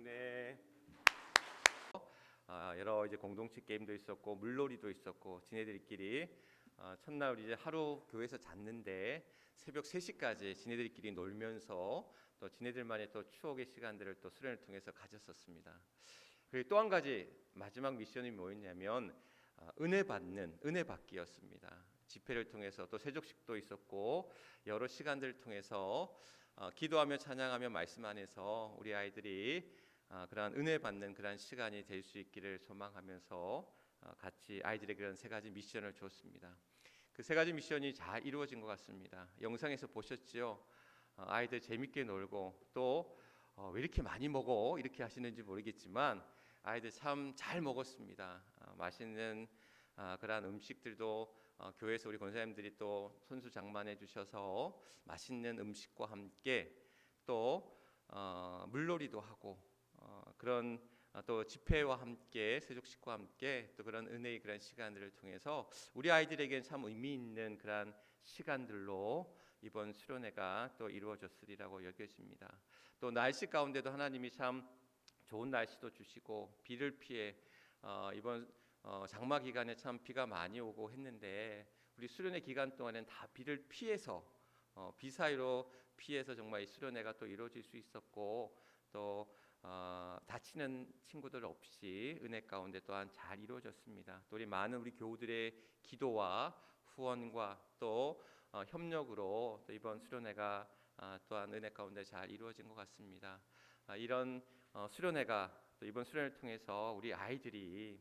네. 여러 이제 공동체 게임도 있었고 물놀이도 있었고 지네들끼리 첫날 우리 이제 하루 교회에서 잤는데 새벽 3시까지 지네들끼리 놀면서 또 지네들만의 또 추억의 시간들을 또 수련을 통해서 가졌었습니다. 그리고 또 한 가지 마지막 미션이 뭐였냐면 은혜 받기였습니다. 집회를 통해서 또 세족식도 있었고 여러 시간들을 통해서 기도하며 찬양하며 말씀 안에서 우리 아이들이 그러한 은혜 받는 그러한 시간이 될 수 있기를 소망하면서 같이 아이들에게 그런 3가지 미션을 줬습니다. 그 3가지 미션이 잘 이루어진 것 같습니다. 영상에서 보셨지요? 아이들 재밌게 놀고 또 왜 이렇게 많이 먹어? 이렇게 하시는지 모르겠지만 아이들 참 잘 먹었습니다. 맛있는 그러한 음식들도 교회에서 우리 권사님들이 또 손수 장만해 주셔서 맛있는 음식과 함께 또 물놀이도 하고 그런 또 집회와 함께 세족식과 함께 또 그런 은혜의 그런 시간들을 통해서 우리 아이들에게는 참 의미 있는 그런 시간들로 이번 수련회가 또 이루어졌으리라고 여겨집니다. 또 날씨 가운데도 하나님이 참 좋은 날씨도 주시고 비를 피해 이번 장마 기간에 참 비가 많이 오고 했는데 우리 수련회 기간 동안에는 다 비를 피해서 비 사이로 피해서 정말 이 수련회가 또 이루어질 수 있었고 또 다치는 친구들 없이 은혜 가운데 또한 잘 이루어졌습니다. 또 우리 많은 우리 교우들의 기도와 후원과 또 협력으로 또 이번 수련회가 또한 은혜 가운데 잘 이루어진 것 같습니다. 이런 수련회가 또 이번 수련회를 통해서 우리 아이들이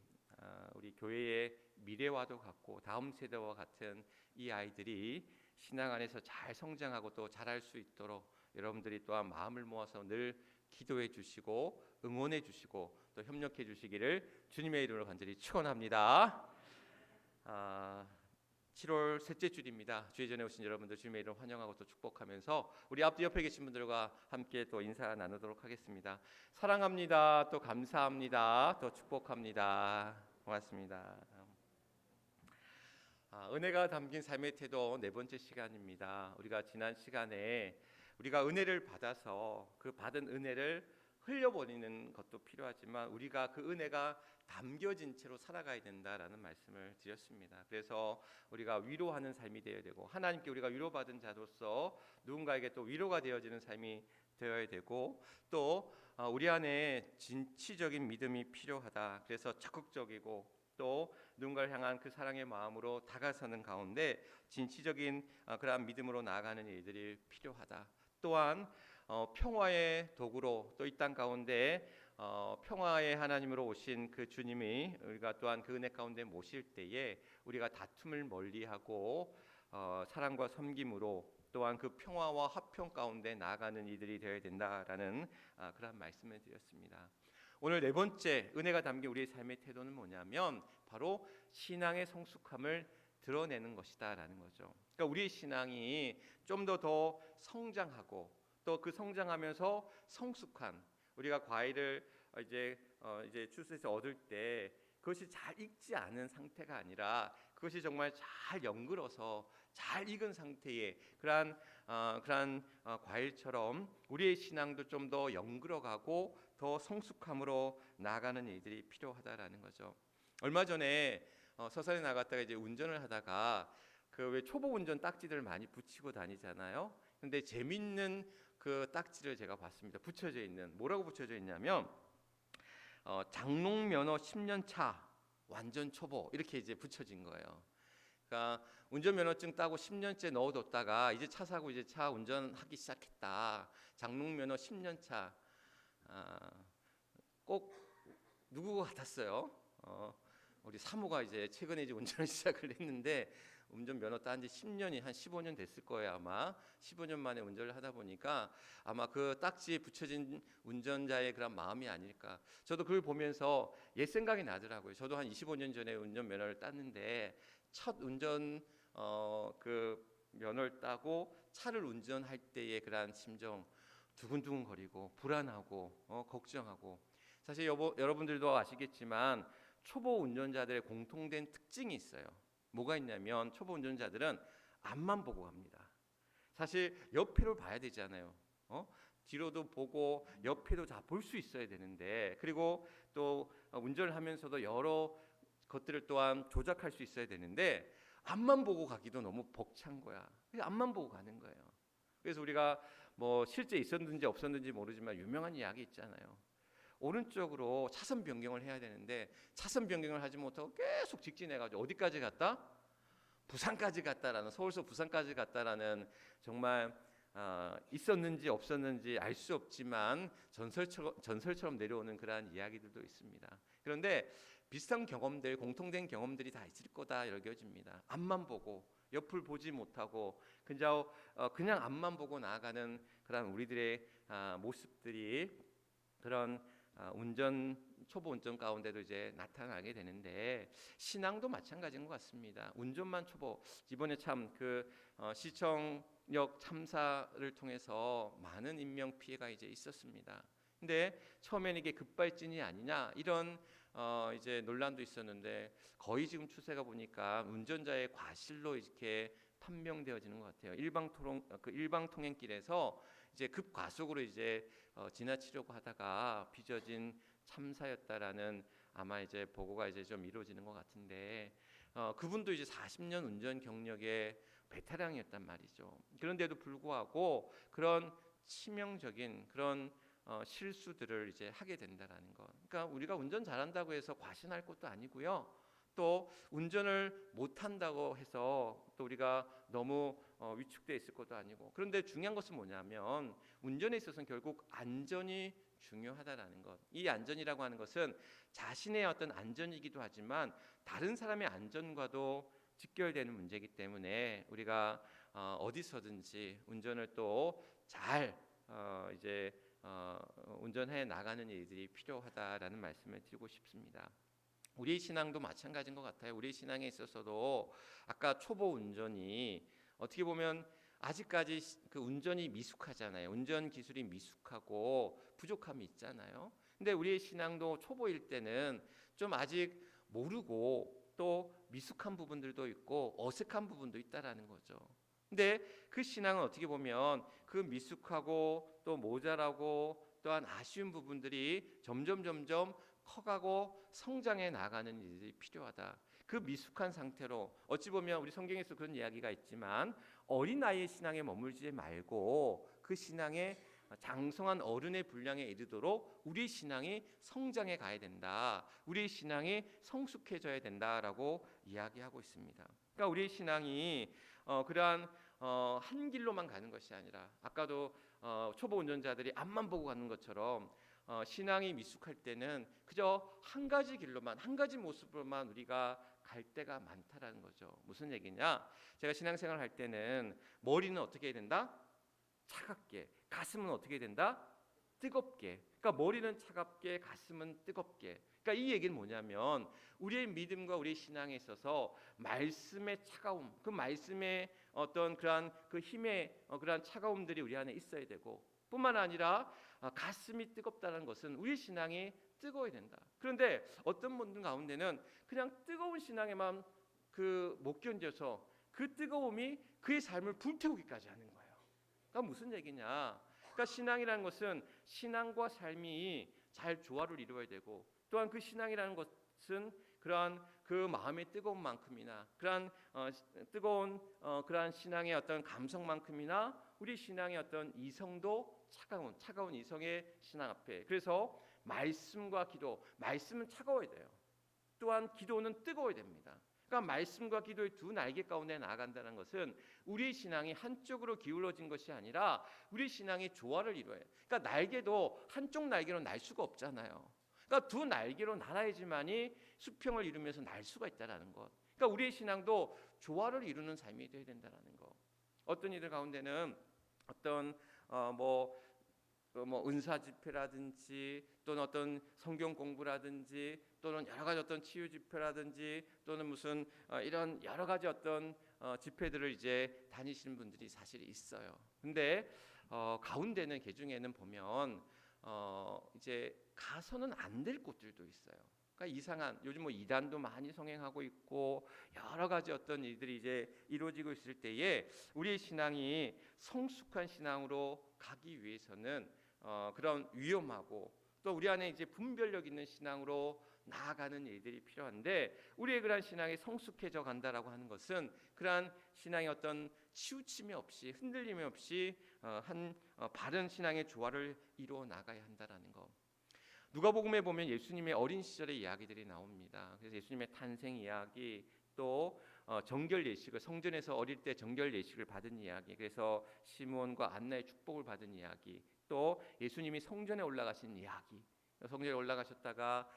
우리 교회의 미래와도 같고 다음 세대와 같은 이 아이들이 신앙 안에서 잘 성장하고 또 자랄 수 있도록 여러분들이 또한 마음을 모아서 늘 기도해 주시고 응원해 주시고 또 협력해 주시기를 주님의 이름으로 간절히 축원합니다. 7월 셋째 주일입니다. 주의 전에 오신 여러분들 주님의 이름 환영하고 또 축복하면서 우리 앞뒤 옆에 계신 분들과 함께 또 인사 나누도록 하겠습니다. 사랑합니다. 또 감사합니다. 또 축복합니다. 고맙습니다. 은혜가 담긴 삶의 태도 4번째 시간입니다. 우리가 지난 시간에 우리가 은혜를 받아서 그 받은 은혜를 흘려버리는 것도 필요하지만 우리가 그 은혜가 담겨진 채로 살아가야 된다라는 말씀을 드렸습니다. 그래서 우리가 위로하는 삶이 되어야 되고 하나님께 우리가 위로받은 자로서 누군가에게 또 위로가 되어지는 삶이 되어야 되고 또 우리 안에 진취적인 믿음이 필요하다. 그래서 적극적이고 또 누군가를 향한 그 사랑의 마음으로 다가서는 가운데 진취적인 그러한 믿음으로 나아가는 일들이 필요하다. 또한 평화의 도구로 또 이 땅 가운데 평화의 하나님으로 오신 그 주님이 우리가 또한 그 은혜 가운데 모실 때에 우리가 다툼을 멀리하고 사랑과 섬김으로 또한 그 평화와 화평 가운데 나아가는 이들이 되어야 된다라는 그런 말씀을 드렸습니다. 오늘 4번째 은혜가 담긴 우리의 삶의 태도는 뭐냐면 바로 신앙의 성숙함을 드러내는 것이다라는 거죠. 그러니까 우리의 신앙이 좀 더 성장하고 또 그 성장하면서 성숙한 우리가 과일을 이제 추수해서 얻을 때 그것이 잘 익지 않은 상태가 아니라 그것이 정말 잘 연그러서 잘 익은 상태의 그러한 과일처럼 우리의 신앙도 좀 더 연그러가고 더 성숙함으로 나아가는 일들이 필요하다라는 거죠. 얼마 전에 서산에 나갔다가 이제 운전을 하다가 그 왜 초보 운전 딱지들 많이 붙이고 다니잖아요. 근데 재밌는 그 딱지를 제가 봤습니다. 붙여져 있는 뭐라고 붙여져 있냐면 장롱 면허 10년 차 완전 초보 이렇게 이제 붙여진 거예요. 그러니까 운전면허증 따고 10년째 넣어뒀다가 이제 차 사고 이제 차 운전하기 시작했다. 장롱 면허 10년 차. 꼭 누구 같았어요? 우리 사모가 이제 최근에 이제 운전을 시작을 했는데 운전면허 딴 지 10년이 한 15년 됐을 거예요. 아마 15년 만에 운전을 하다 보니까 아마 그 딱지에 붙여진 운전자의 그런 마음이 아닐까. 저도 그걸 보면서 옛 생각이 나더라고요. 저도 한 25년 전에 운전면허를 땄는데 첫 운전 그 면허를 따고 차를 운전할 때의 그러한 심정 두근두근거리고 불안하고 걱정하고 사실 여러분들도 아시겠지만 초보 운전자들의 공통된 특징이 있어요. 뭐가 있냐면 초보 운전자들은 앞만 보고 갑니다. 사실 옆을 봐야 되잖아요. 뒤로도 보고 옆에도 다 볼 수 있어야 되는데, 그리고 또 운전을 하면서도 여러 것들을 또한 조작할 수 있어야 되는데 앞만 보고 가기도 너무 벅찬 거야. 그래서 앞만 보고 가는 거예요. 그래서 우리가 뭐 실제 있었는지 없었는지 모르지만 유명한 이야기 있잖아요. 오른쪽으로 차선 변경을 해야 되는데 차선 변경을 하지 못하고 계속 직진해가지고 어디까지 갔다? 부산까지 갔다라는, 서울서 부산까지 갔다라는, 정말 있었는지 없었는지 알 수 없지만 전설처럼 내려오는 그러한 이야기들도 있습니다. 그런데 비슷한 경험들, 공통된 경험들이 다 있을 거다 여겨집니다. 앞만 보고 옆을 보지 못하고 그냥 앞만 보고 나아가는 그런 우리들의 모습들이 그런 초보 운전 가운데도 이제 나타나게 되는데, 신앙도 마찬가지인 것 같습니다. 운전만 초보, 이번에 참 시청역 참사를 통해서 많은 인명 피해가 이제 있었습니다. 근데 처음에는 이게 급발진이 아니냐 이런 이제 논란도 있었는데, 거의 지금 추세가 보니까 운전자의 과실로 이렇게 판명되어지는 것 같아요. 일방 통행길에서 이제 급과속으로 이제 지나치려고 하다가 빚어진 참사였다라는, 아마 이제 보고가 이제 좀 이루어지는 것 같은데, 그분도 이제 40년 운전 경력의 베테랑이었단 말이죠. 그런데도 불구하고 그런 치명적인 그런 실수들을 이제 하게 된다라는 것. 그러니까 우리가 운전 잘한다고 해서 과신할 것도 아니고요. 또 운전을 못한다고 해서 또 우리가 너무 위축되어 있을 것도 아니고. 그런데 중요한 것은 뭐냐면 운전에 있어서는 결국 안전이 중요하다라는 것. 이 안전이라고 하는 것은 자신의 어떤 안전이기도 하지만 다른 사람의 안전과도 직결되는 문제이기 때문에 우리가 어디서든지 운전을 또 잘 이제 운전해 나가는 일들이 필요하다라는 말씀을 드리고 싶습니다. 우리 신앙도 마찬가지인 것 같아요. 우리 신앙에 있어서도 아까 초보 운전이 어떻게 보면 아직까지 그 운전이 미숙하잖아요. 운전 기술이 미숙하고 부족함이 있잖아요. 근데 우리의 신앙도 초보일 때는 좀 아직 모르고 또 미숙한 부분들도 있고 어색한 부분도 있다라는 거죠. 근데 그 신앙은 어떻게 보면 그 미숙하고 또 모자라고 또한 아쉬운 부분들이 점점 커가고 성장해 나가는 일이 필요하다. 그 미숙한 상태로, 어찌 보면 우리 성경에서 그런 이야기가 있지만 어린아이의 신앙에 머물지 말고 그 신앙의 장성한 어른의 분량에 이르도록 우리 신앙이 성장해 가야 된다. 우리 신앙이 성숙해져야 된다라고 이야기하고 있습니다. 그러니까 우리 신앙이 그러한 한 길로만 가는 것이 아니라, 아까도 초보 운전자들이 앞만 보고 가는 것처럼 신앙이 미숙할 때는 그저 한 가지 길로만, 한 가지 모습으로만 우리가 갈 때가 많다라는 거죠. 무슨 얘기냐? 제가 신앙생활 할 때는 머리는 어떻게 해야 된다? 차갑게. 가슴은 어떻게 해야 된다? 뜨겁게. 그러니까 머리는 차갑게, 가슴은 뜨겁게. 그러니까 이 얘기는 뭐냐면 우리의 믿음과 우리의 신앙에 있어서 말씀의 차가움, 그 말씀의 어떤 그러한 그 힘의 그러한 차가움들이 우리 안에 있어야 되고, 뿐만 아니라 가슴이 뜨겁다는 것은 우리 신앙이 뜨거워야 된다. 그런데 어떤 분들 가운데는 그냥 뜨거운 신앙에만 못 견뎌서 그 뜨거움이 그의 삶을 불태우기까지 하는 거예요. 그러니까 무슨 얘기냐? 그러니까 신앙이라는 것은 신앙과 삶이 잘 조화를 이루어야 되고, 또한 그 신앙이라는 것은 그러한 그 마음의 뜨거운 만큼이나 그러한 뜨거운 그러한 신앙의 어떤 감성만큼이나 우리 신앙의 어떤 이성도 차가운 이성의 신앙 앞에, 그래서 말씀과 기도, 말씀은 차가워야 돼요. 또한 기도는 뜨거워야 됩니다. 그러니까 말씀과 기도의 두 날개 가운데 나아간다는 것은 우리 신앙이 한쪽으로 기울어진 것이 아니라 우리 신앙이 조화를 이루어야 해요. 그러니까 날개도 한쪽 날개로 날 수가 없잖아요. 그러니까 두 날개로 날아야지만이 수평을 이루면서 날 수가 있다라는 것. 그러니까 우리의 신앙도 조화를 이루는 삶이 되어야 된다라는 것. 어떤 이들 가운데는 어떤 은사 집회라든지 또는 어떤 성경 공부라든지 또는 여러 가지 어떤 치유 집회라든지 또는 무슨 이런 여러 가지 어떤 집회들을 이제 다니시는 분들이 사실 있어요. 근데 가운데는 그 중에는 보면 이제 가서는 안 될 곳들도 있어요. 그러니까 이상한 요즘 뭐 이단도 많이 성행하고 있고 여러 가지 어떤 일들이 이제 이루어지고 있을 때에 우리의 신앙이 성숙한 신앙으로 가기 위해서는 그런 위험하고 또 우리 안에 이제 분별력 있는 신앙으로 나아가는 일들이 필요한데 우리의 그러한 신앙이 성숙해져 간다라고 하는 것은 그러한 신앙의 어떤 치우침이 없이 흔들림이 없이 바른 신앙의 조화를 이루어 나가야 한다라는 것. 누가복음에 보면 예수님의 어린 시절의 이야기들이 나옵니다. 그래서 예수님의 탄생 이야기 또 정결 예식을 성전에서 어릴 때 정결 예식을 받은 이야기, 그래서 시므온과 안나의 축복을 받은 이야기, 또 예수님이 성전에 올라가신 이야기, 성전에 올라가셨다가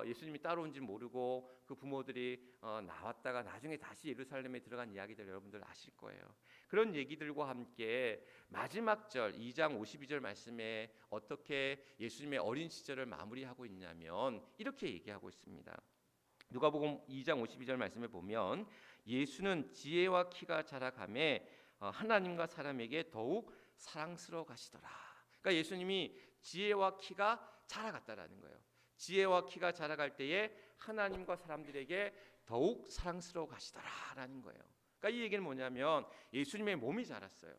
예수님이 따라온 줄 모르고 그 부모들이 나왔다가 나중에 다시 예루살렘에 들어간 이야기들 여러분들 아실 거예요. 그런 얘기들과 함께 마지막 절 2장 52절 말씀에 어떻게 예수님의 어린 시절을 마무리하고 있냐면 이렇게 얘기하고 있습니다. 누가복음 2장 52절 말씀에 보면 예수는 지혜와 키가 자라가매 하나님과 사람에게 더욱 사랑스러워 가시더라. 그러니까 예수님이 지혜와 키가 자라갔다라는 거예요. 지혜와 키가 자라갈 때에 하나님과 사람들에게 더욱 사랑스러워 가시더라라는 거예요. 그러니까 이 얘기는 뭐냐면 예수님의 몸이 자랐어요.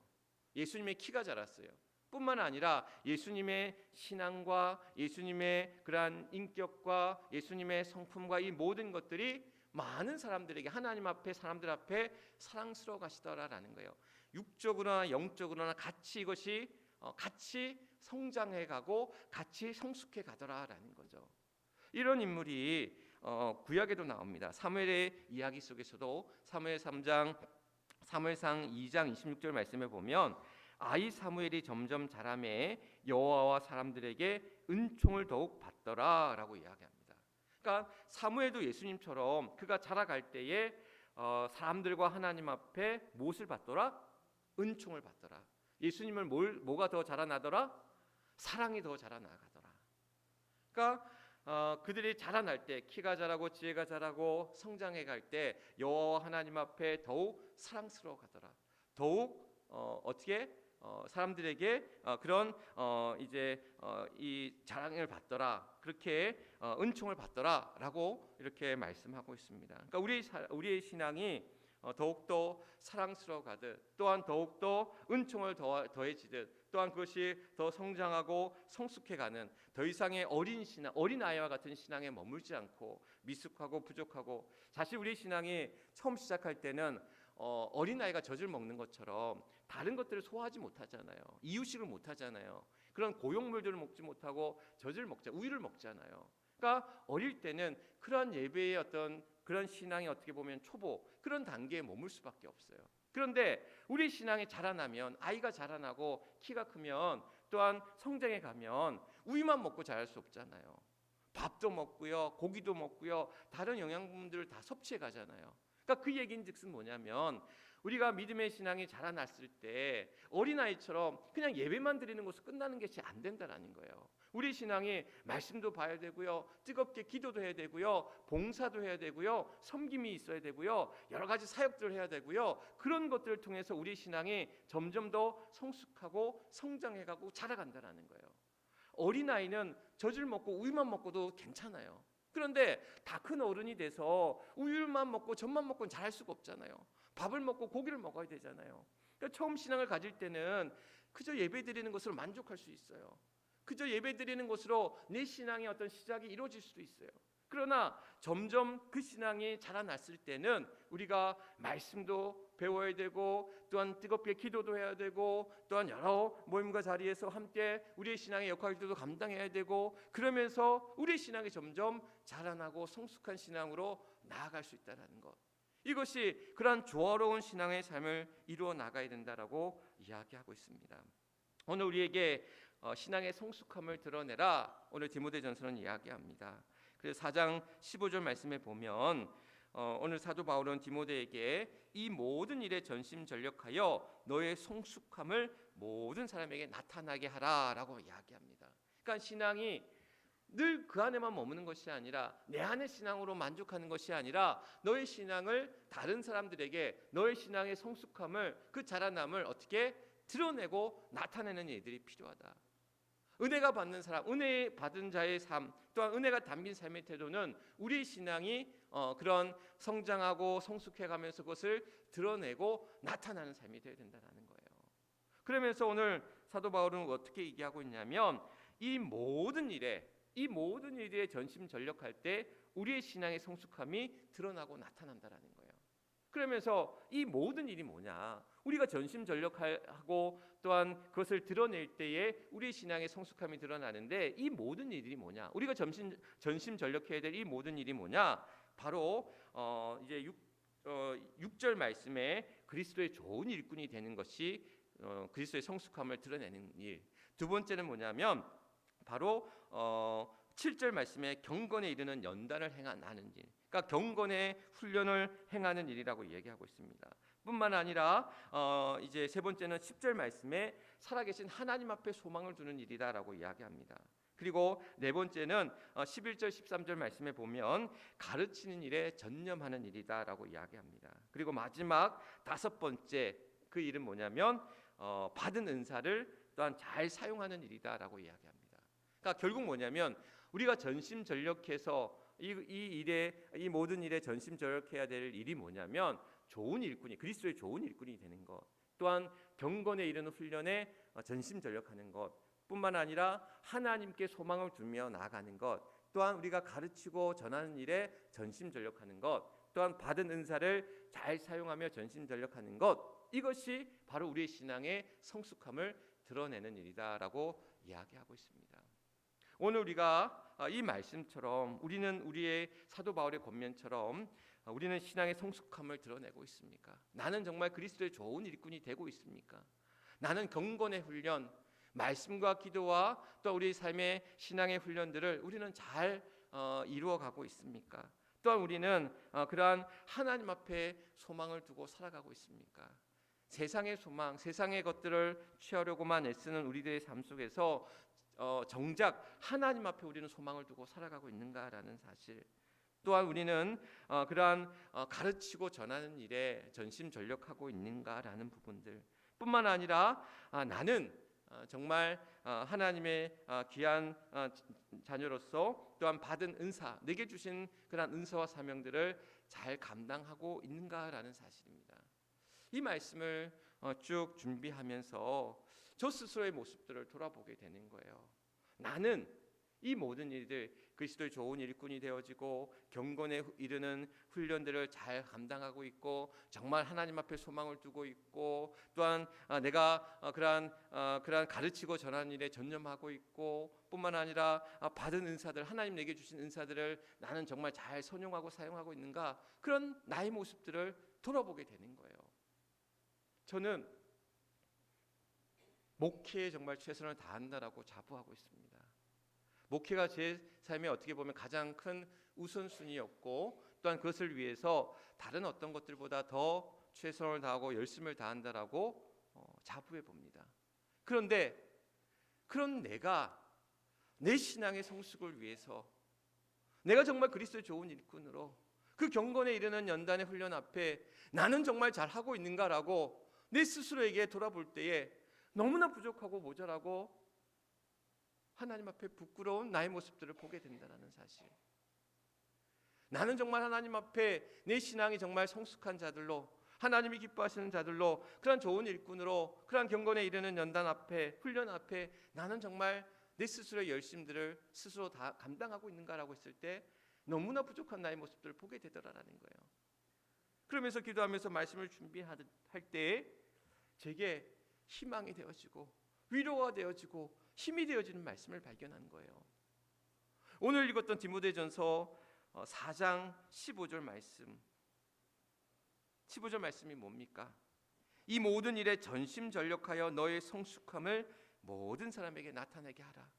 예수님의 키가 자랐어요. 뿐만 아니라 예수님의 신앙과 예수님의 그러한 인격과 예수님의 성품과 이 모든 것들이 많은 사람들에게 하나님 앞에 사람들 앞에 사랑스러워 가시더라라는 거예요. 육적으로나 영적으로나 같이 이것이 같이 성장해가고 같이 성숙해 가더라라는 거죠. 이런 인물이 구약에도 나옵니다. 사무엘의 이야기 속에서도 사무엘 3장, 사무엘상 2장 26절 말씀에 보면 아이 사무엘이 점점 자라매 여호와와 사람들에게 은총을 더욱 받더라라고 이야기합니다. 그러니까 사무엘도 예수님처럼 그가 자라갈 때에 사람들과 하나님 앞에 무엇을 받더라? 은총을 받더라. 예수님을 뭐가 더 자라나더라? 사랑이 더 자라나가더라. 그러니까 그들이 자라날 때 키가 자라고 지혜가 자라고 성장해 갈 때 여호와 하나님 앞에 더욱 사랑스러워 가더라. 더욱 어떻게 사람들에게 그런 이제 이 자랑을 받더라. 그렇게 은총을 받더라라고 이렇게 말씀하고 있습니다. 그러니까 우리의 신앙이 더욱더 사랑스러워 가듯 또한 더욱더 은총을 더해지듯 또한 그것이 더 성장하고 성숙해가는 더 이상의 어린 신앙, 어린아이와 같은 신앙에 머물지 않고 미숙하고 부족하고 사실 우리 신앙이 처음 시작할 때는 어린아이가 젖을 먹는 것처럼 다른 것들을 소화하지 못하잖아요. 이유식을 못하잖아요. 그런 고용물들을 먹지 못하고 젖을 우유를 먹잖아요. 그러니까 어릴 때는 그런 예배의 어떤 그런 신앙이 어떻게 보면 초보 그런 단계에 머물 수밖에 없어요. 그런데 우리 신앙이 자라나면 아이가 자라나고 키가 크면 또한 성장해 가면 우유만 먹고 자랄 수 없잖아요. 밥도 먹고요, 고기도 먹고요, 다른 영양분들을 다 섭취해 가잖아요. 그러니까 그 얘기인즉슨 뭐냐면 우리가 믿음의 신앙이 자라났을 때 어린아이처럼 그냥 예배만 드리는 것으로 끝나는 것이 안 된다는 거예요. 우리 신앙이 말씀도 봐야 되고요, 뜨겁게 기도도 해야 되고요, 봉사도 해야 되고요, 섬김이 있어야 되고요, 여러 가지 사역들을 해야 되고요. 그런 것들을 통해서 우리 신앙이 점점 더 성숙하고 성장해가고 자라간다는 거예요. 어린아이는 젖을 먹고 우유만 먹고도 괜찮아요. 그런데 다 큰 어른이 돼서 우유만 먹고 젖만 먹고는 잘할 수가 없잖아요. 밥을 먹고 고기를 먹어야 되잖아요. 그러니까 처음 신앙을 가질 때는 그저 예배 드리는 것으로 만족할 수 있어요. 그저 예배 드리는 것으로 내 신앙의 어떤 시작이 이루어질 수도 있어요. 그러나 점점 그 신앙이 자라났을 때는 우리가 말씀도 배워야 되고 또한 뜨겁게 기도도 해야 되고 또한 여러 모임과 자리에서 함께 우리의 신앙의 역할들도 감당해야 되고 그러면서 우리의 신앙이 점점 자라나고 성숙한 신앙으로 나아갈 수 있다는 것. 이것이 그러한 조화로운 신앙의 삶을 이루어 나가야 된다라고 이야기하고 있습니다. 오늘 우리에게 신앙의 성숙함을 드러내라 오늘 디모데전서는 이야기합니다. 그래서 4장 15절 말씀에 보면 오늘 사도 바울은 디모데에게 이 모든 일에 전심전력하여 너의 성숙함을 모든 사람에게 나타나게 하라라고 이야기합니다. 그러니까 신앙이 늘 그 안에만 머무는 것이 아니라 내 안의 신앙으로 만족하는 것이 아니라 너의 신앙을 다른 사람들에게 너의 신앙의 성숙함을 그 자라남을 어떻게 드러내고 나타내는 일들이 필요하다. 은혜가 받는 사람, 은혜 받은 자의 삶, 또한 은혜가 담긴 삶의 태도는 우리 신앙이 그런 성장하고 성숙해가면서 그것을 드러내고 나타나는 삶이 되어야 된다는 거예요. 그러면서 오늘 사도 바울은 어떻게 얘기하고 있냐면 이 모든 일에 전심전력할 때 우리의 신앙의 성숙함이 드러나고 나타난다라는 거예요. 그러면서 이 모든 일이 뭐냐? 우리가 전심전력하고 또한 그것을 드러낼 때에 우리의 신앙의 성숙함이 드러나는데 이 모든 일이 뭐냐? 우리가 전심전력해야 될 이 모든 일이 뭐냐? 바로 이제 6절 말씀에 그리스도의 좋은 일꾼이 되는 것이 그리스도의 성숙함을 드러내는 일. 두 번째는 뭐냐면 바로 7절 말씀에 경건에 이르는 연단을 행하는 일. 그러니까 경건의 훈련을 행하는 일이라고 얘기하고 있습니다. 뿐만 아니라 이제 세 번째는 10절 말씀에 살아계신 하나님 앞에 소망을 두는 일이다라고 이야기합니다. 그리고 네 번째는 11절 13절 말씀에 보면 가르치는 일에 전념하는 일이다라고 이야기합니다. 그리고 마지막 다섯 번째 그 일은 뭐냐면 받은 은사를 또한 잘 사용하는 일이다라고 이야기합니다. 그러니까 결국 뭐냐면 우리가 전심전력해서 이 모든 일에 전심전력해야 될 일이 뭐냐면 좋은 일꾼이 그리스도의 좋은 일꾼이 되는 것, 또한 경건에 이르는 훈련에 전심전력하는 것 뿐만 아니라 하나님께 소망을 두며 나아가는 것, 또한 우리가 가르치고 전하는 일에 전심전력하는 것, 또한 받은 은사를 잘 사용하며 전심전력하는 것, 이것이 바로 우리의 신앙의 성숙함을 드러내는 일이다라고 이야기하고 있습니다. 오늘 우리가 이 말씀처럼 우리는 우리의 사도 바울의 권면처럼 우리는 신앙의 성숙함을 드러내고 있습니까? 나는 정말 그리스도의 좋은 일꾼이 되고 있습니까? 나는 경건의 훈련, 말씀과 기도와 또 우리 삶의 신앙의 훈련들을 우리는 잘 이루어가고 있습니까? 또한 우리는 그러한 하나님 앞에 소망을 두고 살아가고 있습니까? 세상의 소망, 세상의 것들을 취하려고만 애쓰는 우리들의 삶 속에서 정작 하나님 앞에 우리는 소망을 두고 살아가고 있는가라는 사실, 또한 우리는 그러한 가르치고 전하는 일에 전심전력하고 있는가라는 부분들 뿐만 아니라 나는 정말 하나님의 귀한 자녀로서 또한 받은 은사, 내게 주신 그러한 은사와 사명들을 잘 감당하고 있는가라는 사실입니다. 이 말씀을 쭉 준비하면서 저 스스로의 모습들을 돌아보게 되는 거예요. 나는 이 모든 일들 그리스도의 좋은 일꾼이 되어지고 경건에 이르는 훈련들을 잘 감당하고 있고 정말 하나님 앞에 소망을 두고 있고 또한 내가 그러한 가르치고 전하는 일에 전념하고 있고 뿐만 아니라 받은 은사들 하나님 내게 주신 은사들을 나는 정말 잘 선용하고 사용하고 있는가, 그런 나의 모습들을 돌아보게 되는 거예요. 저는 목회에 정말 최선을 다한다라고 자부하고 있습니다. 목회가 제 삶에 어떻게 보면 가장 큰 우선순위였고 또한 그것을 위해서 다른 어떤 것들보다 더 최선을 다하고 열심을 다한다라고 자부해 봅니다. 그런데 그런 내가 내 신앙의 성숙을 위해서 내가 정말 그리스도의 좋은 일꾼으로 그 경건에 이르는 연단의 훈련 앞에 나는 정말 잘하고 있는가라고 내 스스로에게 돌아볼 때에 너무나 부족하고 모자라고 하나님 앞에 부끄러운 나의 모습들을 보게 된다는 사실. 나는 정말 하나님 앞에 내 신앙이 정말 성숙한 자들로 하나님이 기뻐하시는 자들로 그런 좋은 일꾼으로 그런 경건에 이르는 연단 앞에 훈련 앞에 나는 정말 내 스스로의 열심들을 스스로 다 감당하고 있는가라고 했을 때 너무나 부족한 나의 모습들을 보게 되더라라는 거예요. 그러면서 기도하면서 말씀을 준비할 때에 제게 희망이 되어지고 위로가 되어지고 힘이 되어지는 말씀을 발견한 거예요. 오늘 읽었던 디모데전서 4장 15절 말씀. 15절 말씀이 뭡니까? 이 모든 일에 전심전력하여 너의 성숙함을 모든 사람에게 나타내게 하라.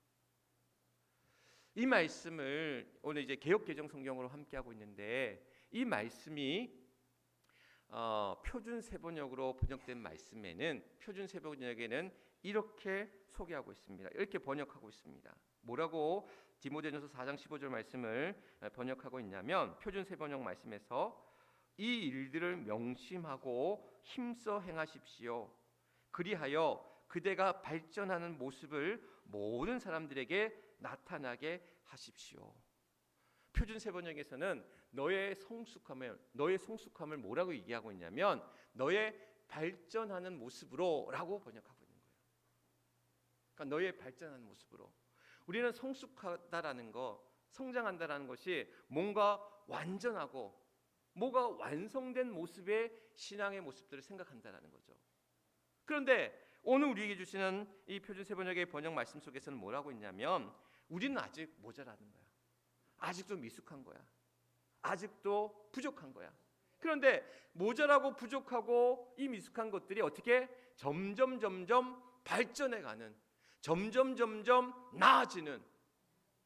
이 말씀을 오늘 이제 개역개정 성경으로 함께 하고 있는데 이 말씀이 표준 세번역으로 번역된 말씀에는 표준 세번역에는 이렇게 소개하고 있습니다. 이렇게 번역하고 있습니다. 뭐라고 디모데전서 4장 15절 말씀을 번역하고 있냐면 표준 세번역 말씀에서 이 일들을 명심하고 힘써 행하십시오. 그리하여 그대가 발전하는 모습을 모든 사람들에게 나타나게 하십시오. 표준 세번역에서는 너의 성숙함을 뭐라고 얘기하고 있냐면 너의 발전하는 모습으로라고 번역하고 있는 거예요. 그러니까 너의 발전하는 모습으로. 우리는 성숙하다라는 거, 성장한다라는 것이 뭔가 완전하고 뭐가 완성된 모습의 신앙의 모습들을 생각한다라는 거죠. 그런데 오늘 우리에게 주시는 이 표준 세번역의 번역 말씀 속에서는 뭐라고 있냐면 우리는 아직 모자라는 거야. 아직도 미숙한 거야. 아직도 부족한 거야. 그런데 모자라고 부족하고 이 미숙한 것들이 어떻게 점점 발전해가는, 점점 나아지는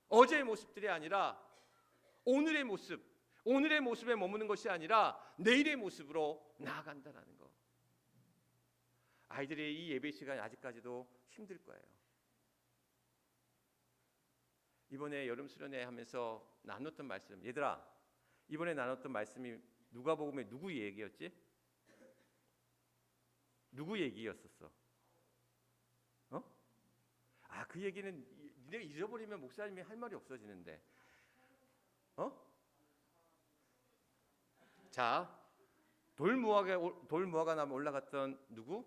어제의 모습들이 아니라 오늘의 모습에 머무는 것이 아니라 내일의 모습으로 나아간다는 거. 아이들의 이 예배 시간이 아직까지도 힘들 거예요. 이번에 여름 수련회 하면서 나눴던 말씀, 얘들아, 이번에 나눴던 말씀이 누가복음의 누구 얘기였지? 누구 얘기였었어? 그 얘기는 내가 잊어버리면 목사님이 할 말이 없어지는데. 자, 돌무화과 나무 올라갔던 누구?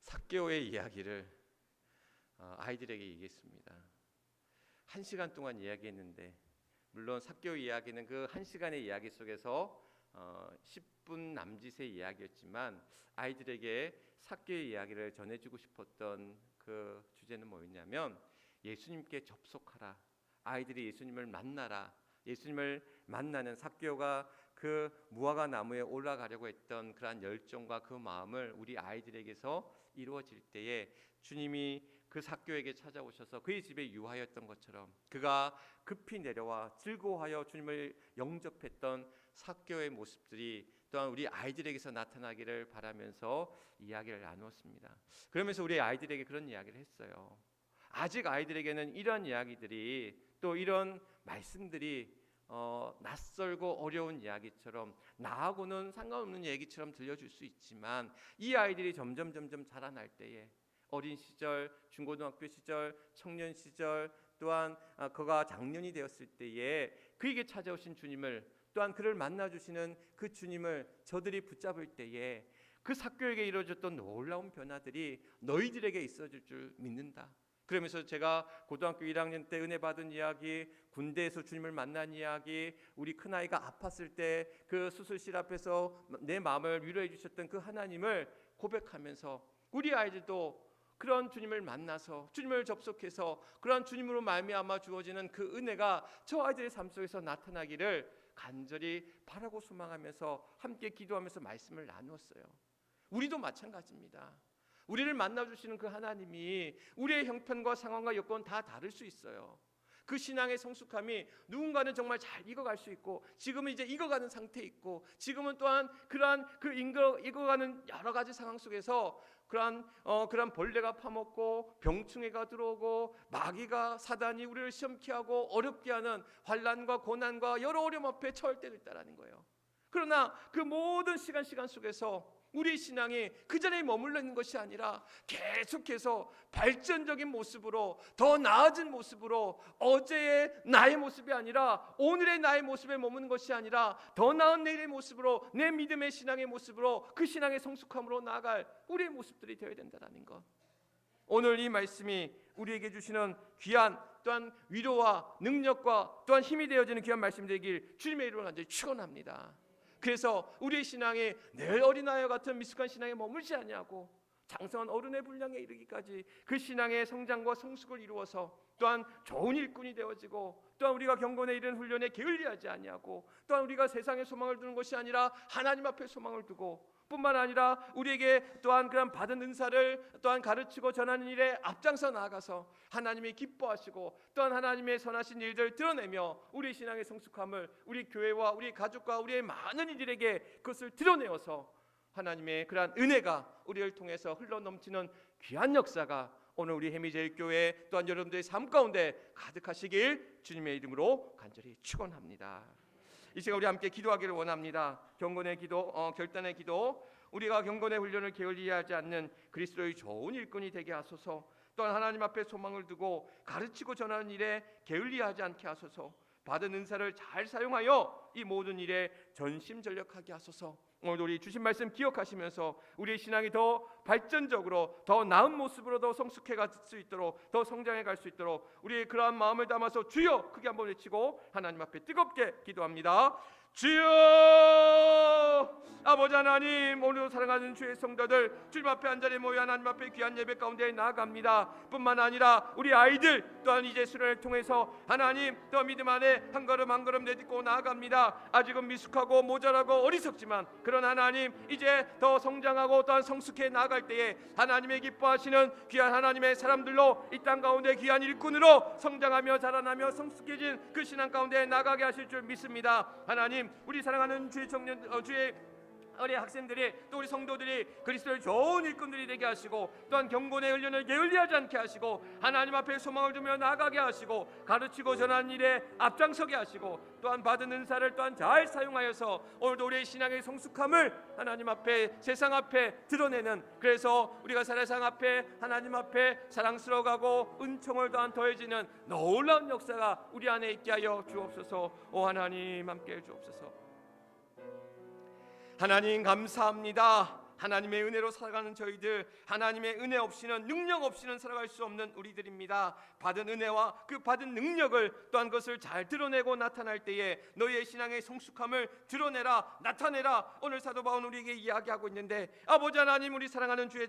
삭개오의 이야기를 아이들에게 얘기했습니다. 1시간 동안 이야기했는데 물론 삭개오 이야기는 그 1시간의 이야기 속에서 10분 남짓의 이야기였지만 아이들에게 삭개오의 이야기를 전해주고 싶었던 그 주제는 뭐였냐면 예수님께 접속하라. 아이들이 예수님을 만나라. 예수님을 만나는 삭개오가 그 무화과 나무에 올라가려고 했던 그러한 열정과 그 마음을 우리 아이들에게서 이루어질 때에 주님이 그 삭개오에게 찾아오셔서 그의 집에 유하였던 것처럼 그가 급히 내려와 즐거워하여 주님을 영접했던 삭개오의 모습들이 또한 우리 아이들에게서 나타나기를 바라면서 이야기를 나누었습니다. 그러면서 우리 아이들에게 그런 이야기를 했어요. 아직 아이들에게는 이런 이야기들이 또 이런 말씀들이 낯설고 어려운 이야기처럼 나하고는 상관없는 얘기처럼 들려줄 수 있지만 이 아이들이 점점 자라날 때에 어린 시절, 중고등학교 시절, 청년 시절 또한 그가 장년이 되었을 때에 그에게 찾아오신 주님을 또한 그를 만나주시는 그 주님을 저들이 붙잡을 때에 그 삭개오에게 이루어졌던 놀라운 변화들이 너희들에게 있어질 줄 믿는다. 그러면서 제가 고등학교 1학년 때 은혜 받은 이야기, 군대에서 주님을 만난 이야기, 우리 큰아이가 아팠을 때 그 수술실 앞에서 내 마음을 위로해 주셨던 그 하나님을 고백하면서 우리 아이들도 그런 주님을 만나서 주님을 접속해서 그런 주님으로 말미암아 주어지는 그 은혜가 저 아이들의 삶 속에서 나타나기를 간절히 바라고 소망하면서 함께 기도하면서 말씀을 나누었어요. 우리도 마찬가지입니다. 우리를 만나주시는 그 하나님이 우리의 형편과 상황과 여건 다 다를 수 있어요. 그 신앙의 성숙함이 누군가는 정말 잘 익어갈 수 있고 지금은 이제 익어가는 상태에 있고 지금은 또한 그러한 그 익어가는 여러 가지 상황 속에서 그러한 벌레가 파먹고 병충해가 들어오고 마귀가 사단이 우리를 시험케 하고 어렵게 하는 환난과 고난과 여러 어려움 앞에 처할 때도 있다라는 거예요. 그러나 그 모든 시간 속에서 우리 신앙이 그 자리에 머물러 있는 것이 아니라 계속해서 발전적인 모습으로 더 나아진 모습으로 어제의 나의 모습이 아니라 오늘의 나의 모습에 머무는 것이 아니라 더 나은 내일의 모습으로 내 믿음의 신앙의 모습으로 그 신앙의 성숙함으로 나아갈 우리의 모습들이 되어야 된다는 것. 오늘 이 말씀이 우리에게 주시는 귀한 또한 위로와 능력과 또한 힘이 되어지는 귀한 말씀 되길 주님의 이름으로 간절히 축원합니다. 그래서 우리의 신앙이 늘 어린아이와 같은 미숙한 신앙에 머물지 아니하고 장성한 어른의 분량에 이르기까지 그 신앙의 성장과 성숙을 이루어서 또한 좋은 일꾼이 되어지고 또한 우리가 경건에 이른 훈련에 게을리하지 아니하고 또한 우리가 세상에 소망을 두는 것이 아니라 하나님 앞에 소망을 두고 뿐만 아니라 우리에게 또한 그런 받은 은사를 또한 가르치고 전하는 일에 앞장서 나아가서 하나님이 기뻐하시고 또한 하나님의 선하신 일들을 드러내며 우리 신앙의 성숙함을 우리 교회와 우리 가족과 우리의 많은 이들에게 그것을 드러내어서 하나님의 그러한 은혜가 우리를 통해서 흘러넘치는 귀한 역사가 오늘 우리 해미제일교회 또한 여러분들의 삶 가운데 가득하시길 주님의 이름으로 간절히 축원합니다. 이 시간 우리 함께 기도하기를 원합니다. 경건의 기도, 결단의 기도. 우리가 경건의 훈련을 게을리하지 않는 그리스도의 좋은 일꾼이 되게 하소서. 또한 하나님 앞에 소망을 두고 가르치고 전하는 일에 게을리하지 않게 하소서. 받은 은사를 잘 사용하여 이 모든 일에 전심전력하게 하소서. 오늘도 우리 주신 말씀 기억하시면서 우리의 신앙이 더 발전적으로 더 나은 모습으로 더 성숙해 갈 수 있도록, 더 성장해 갈 수 있도록 우리의 그러한 마음을 담아서 주여 크게 한번 외치고 하나님 앞에 뜨겁게 기도합니다. 주여! 아버지 하나님, 오늘도 사랑하는 주의 성도들 주님 앞에 한자리에 모여 하나님 앞에 귀한 예배 가운데 나아갑니다. 뿐만 아니라 우리 아이들 또한 이제 수련을 통해서 하나님 더 믿음 안에 한 걸음 한 걸음 내딛고 나아갑니다. 아직은 미숙하고 모자라고 어리석지만 그런 하나님 이제 더 성장하고 또한 성숙해 나아갈 때에 하나님의 기뻐하시는 귀한 하나님의 사람들로 이 땅 가운데 귀한 일꾼으로 성장하며 자라나며 성숙해진 그 신앙 가운데 나가게 하실 줄 믿습니다. 하나님, 우리 사랑하는 주의 청년, 주의 우리 학생들이 또 우리 성도들이 그리스도의 좋은 일꾼들이 되게 하시고 또한 경건의 훈련을 게을리하지 않게 하시고 하나님 앞에 소망을 두며 나아가게 하시고 가르치고 전하는 일에 앞장서게 하시고 또한 받은 은사를 또한 잘 사용하여서 오늘도 우리의 신앙의 성숙함을 하나님 앞에 세상 앞에 드러내는, 그래서 우리가 세상 앞에 하나님 앞에 사랑스러워가고 은총을 또한 더해지는 놀라운 역사가 우리 안에 있게 하여 주옵소서. 오 하나님 함께 해 주옵소서. 하나님 감사합니다. 하나님의 은혜로 살아가는 저희들, 하나님의 은혜 없이는, 능력 없이는 살아갈 수 없는 우리들입니다. 받은 은혜와 그 받은 능력을 또한 그것을 잘 드러내고 나타날 때에 너희의 신앙의 성숙함을 드러내라, 나타내라. 오늘 사도 바울은 우리에게 이야기하고 있는데, 아버지 하나님, 우리 사랑하는 주의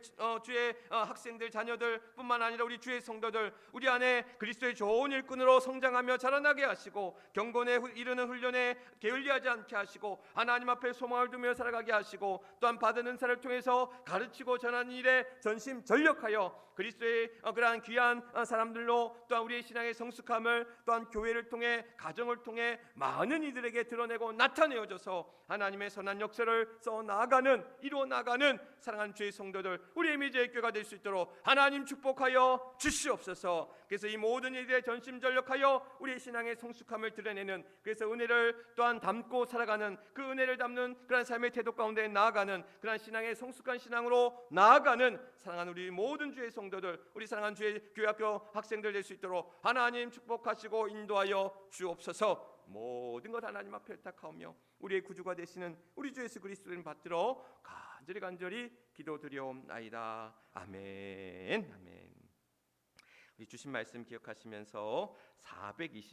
학생들, 자녀들 뿐만 아니라 우리 주의 성도들, 우리 안에 그리스도의 좋은 일꾼으로 성장하며 자라나게 하시고 경건에 이르는 훈련에 게을리하지 않게 하시고 하나님 앞에 소망을 두며 살아가게 하시고 또한 받은 은사를 통해서 가르치고 전하는 일에 전심전력하여 그리스도의 그러한 귀한 사람들로 또한 우리의 신앙의 성숙함을 또한 교회를 통해, 가정을 통해 많은 이들에게 드러내고 나타내어져서 하나님의 선한 역사를 써나가는, 이루어나가는 사랑하는 주의 성도들, 우리의 미제교회가 될 수 있도록 하나님 축복하여 주시옵소서. 그래서 이 모든 일에 전심전력하여 우리의 신앙의 성숙함을 드러내는, 그래서 은혜를 또한 담고 살아가는, 그 은혜를 담는 그런 삶의 태도 가운데 나아가는 그런 신앙의 성숙한 신앙으로 나아가는 사랑하는 우리 모든 주의 성도들, 우리 사랑하는 주의 교회학교 학생들 될 수 있도록 하나님 축복하시고 인도하여 주옵소서. 모든 것 하나님 앞에 탁하오며 우리의 구주가 되시는 우리 주 예수 그리스도를 받들어 간절히 기도드리옵나이다. 아멘. 아멘. 우리 주신 말씀 기억하시면서